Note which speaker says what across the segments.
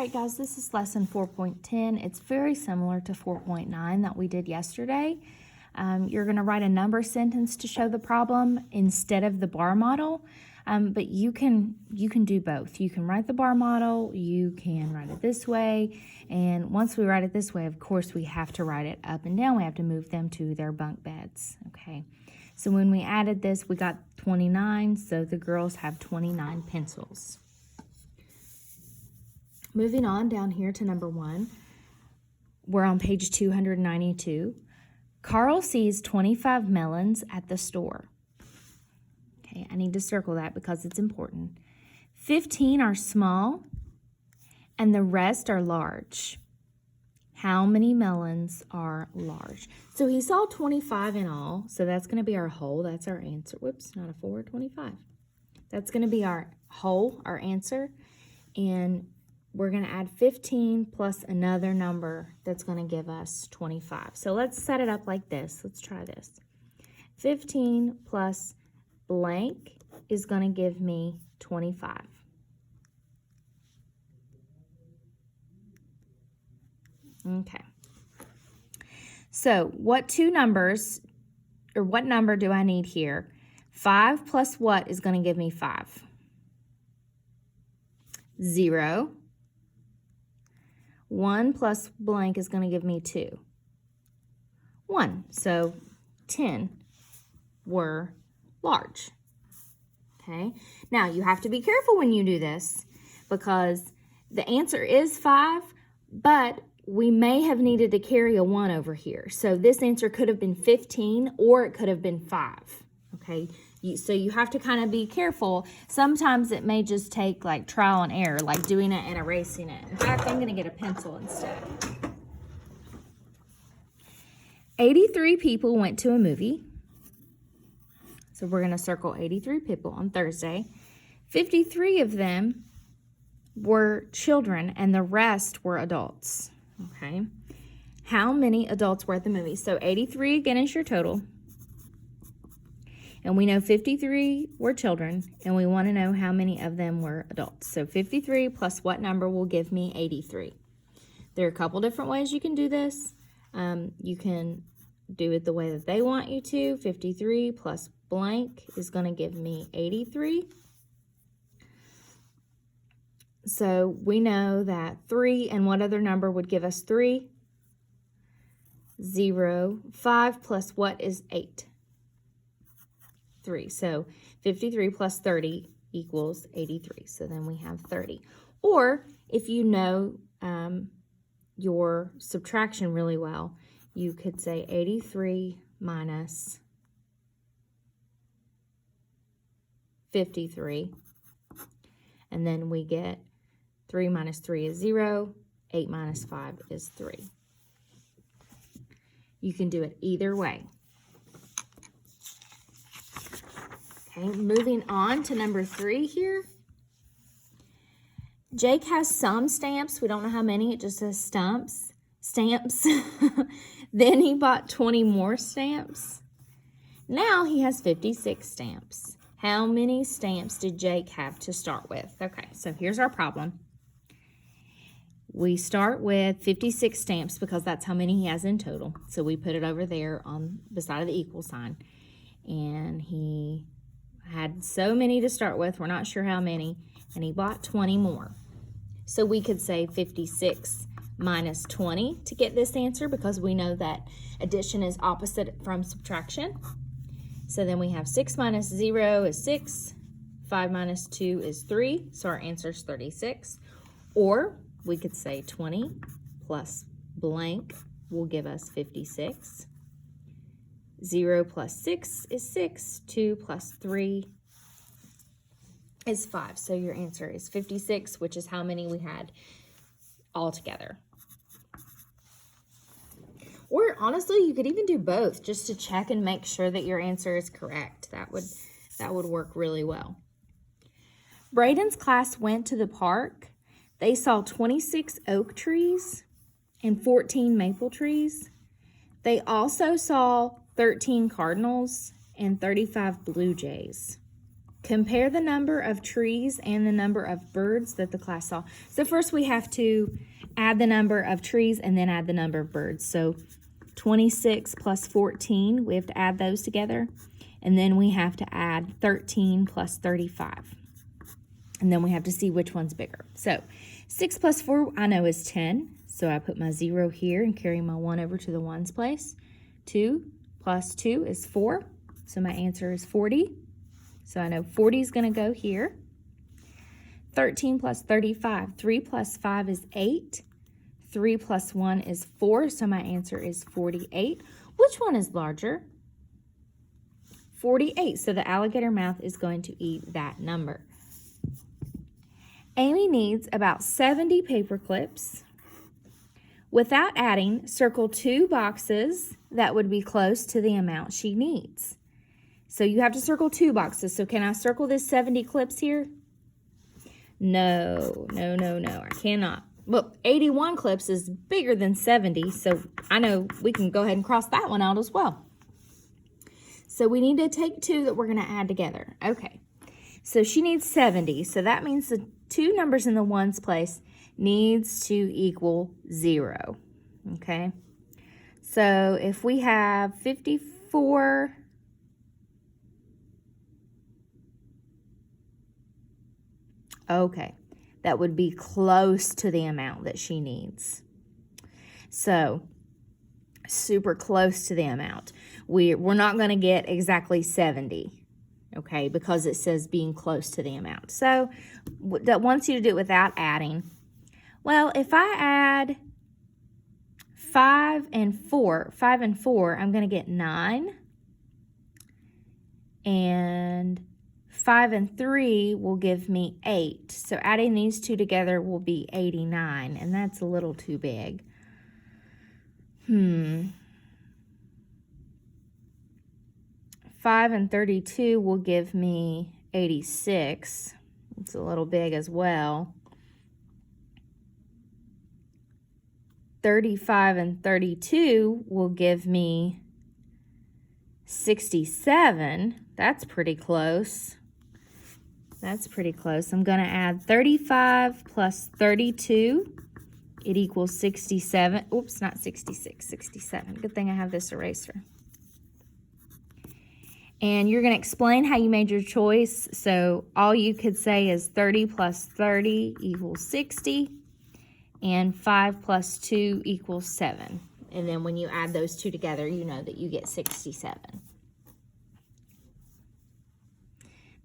Speaker 1: right, guys, this is lesson 4.10. It's very similar to 4.9 that we did yesterday. You're going to write a number sentence to show the problem instead of the bar model, but you can do both. You can write the bar model, you can write it this way, and once we write it this way, of course, we have to write it up and down. We have to move them to their bunk beds, okay? So when we added this, we got 29, so the girls have 29 pencils. Moving on down here to number 1, we're on page 292. Carl sees 25 melons at the store. Okay, I need to circle that because it's important. 15 are small and the rest are large. How many melons are large? So he saw 25 in all, so that's going to be our whole. That's our answer. Whoops, not a 4, 25. That's going to be our whole, our answer. And we're going to add 15 plus another number that's going to give us 25. So let's set it up like this. Let's try this. 15 plus blank is going to give me 25. Okay. So what number do I need here? 5 plus what is going to give me 5? 0. 1 plus blank is going to give me 2. 1. So 10 were large. Okay. Now you have to be careful when you do this because the answer is 5, but we may have needed to carry a 1 over here. So this answer could have been 15 or it could have been 5. Okay. So you have to kind of be careful. Sometimes it may just take like trial and error, like doing it and erasing it. In fact, I'm going to get a pencil instead. 83 people went to a movie. So we're going to circle 83 people on Thursday. 53 of them were children and the rest were adults. Okay. How many adults were at the movie? So 83 again is your total. And we know 53 were children, and we want to know how many of them were adults. So 53 plus what number will give me 83? There are a couple different ways you can do this. You can do it the way that they want you to. 53 plus blank is going to give me 83. So we know that 3 and what other number would give us 3? 0. 5 plus what is 8? 3. So 53 plus 30 equals 83. So then we have 30. Or if you know your subtraction really well, you could say 83 minus 53. And then we get 3 minus 3 is 0. 8 minus 5 is 3. You can do it either way. Okay, moving on to number 3 here. Jake has some stamps. We don't know how many. It just says stamps. Then he bought 20 more stamps. Now he has 56 stamps. How many stamps did Jake have to start with? Okay, so here's our problem. We start with 56 stamps because that's how many he has in total. So we put it over there on the side of the equal sign. And he had so many to start with, we're not sure how many, and he bought 20 more. So we could say 56 minus 20 to get this answer because we know that addition is opposite from subtraction. So then we have 6 minus 0 is 6, 5 minus 2 is 3, so our answer is 36. Or we could say 20 plus blank will give us 56. 0 plus 6 is 6. 2 plus 3 is 5. So your answer is 56, which is how many we had all together. Or honestly, you could even do both just to check and make sure that your answer is correct. That would work really well. Braden's class went to the park. They saw 26 oak trees and 14 maple trees. They also saw 13 cardinals and 35 blue jays. Compare the number of trees and the number of birds that the class saw. So first we have to add the number of trees and then add the number of birds. So 26 plus 14, we have to add those together. And then we have to add 13 plus 35. And then we have to see which one's bigger. So 6 plus 4 I know is 10. So I put my 0 here and carry my 1 over to the ones place. 2 plus 2 is 4. So my answer is 40. So I know 40 is going to go here. 13 plus 35. 3 plus 5 is 8. 3 plus 1 is 4. So my answer is 48. Which one is larger? 48. So the alligator mouth is going to eat that number. Amy needs about 70 paper clips. Without adding, circle 2 boxes that would be close to the amount she needs. So you have to circle 2 boxes. So can I circle this 70 clips here? No, I cannot. Well, 81 clips is bigger than 70, so I know we can go ahead and cross that one out as well. So we need to take 2 that we're going to add together. Okay, so she needs 70, so that means the 2 numbers in the ones place needs to equal 0, okay? So if we have 54... Okay, that would be close to the amount that she needs. So, super close to the amount. We're not going to get exactly 70, okay, because it says being close to the amount. So, that wants you to do it without adding. Well, if I add 5 and 4, I'm going to get 9. And 5 and 3 will give me 8. So adding these 2 together will be 89, and that's a little too big. 5 and 32 will give me 86. It's a little big as well. 35 and 32 will give me 67. That's pretty close. That's pretty close. I'm going to add 35 plus 32. It equals 67. Oops, not 66, 67. Good thing I have this eraser. And you're going to explain how you made your choice. So all you could say is 30 plus 30 equals 60. And 5 plus 2 equals 7. And then when you add those 2 together, you know that you get 67.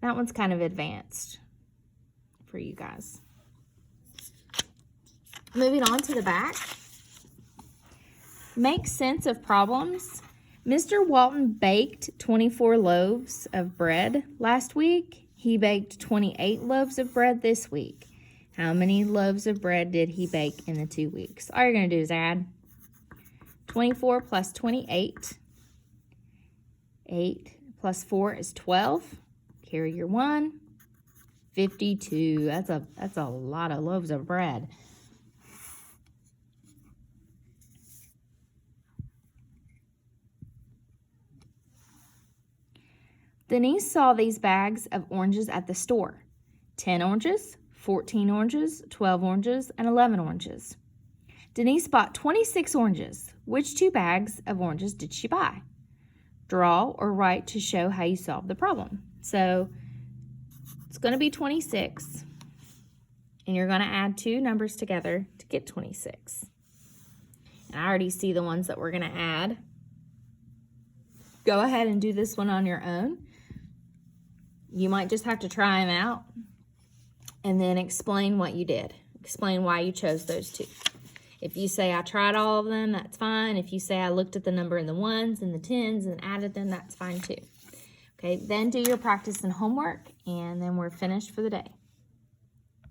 Speaker 1: That one's kind of advanced for you guys. Moving on to the back. Make sense of problems. Mr. Walton baked 24 loaves of bread last week. He baked 28 loaves of bread this week. How many loaves of bread did he bake in the 2 weeks? All you're going to do is add 24 plus 28. 8 plus 4 is 12. Carry your 1. 52. That's a lot of loaves of bread. Denise saw these bags of oranges at the store. 10 oranges, 14 oranges, 12 oranges, and 11 oranges. Denise bought 26 oranges. Which 2 bags of oranges did she buy? Draw or write to show how you solve the problem. So it's going to be 26. And you're going to add 2 numbers together to get 26. And I already see the ones that we're going to add. Go ahead and do this one on your own. You might just have to try them out and then explain what you did. Explain why you chose those 2. If you say I tried all of them, that's fine. If you say I looked at the number in the 1s and the 10s and added them, that's fine too. Okay, then do your practice and homework, and then we're finished for the day.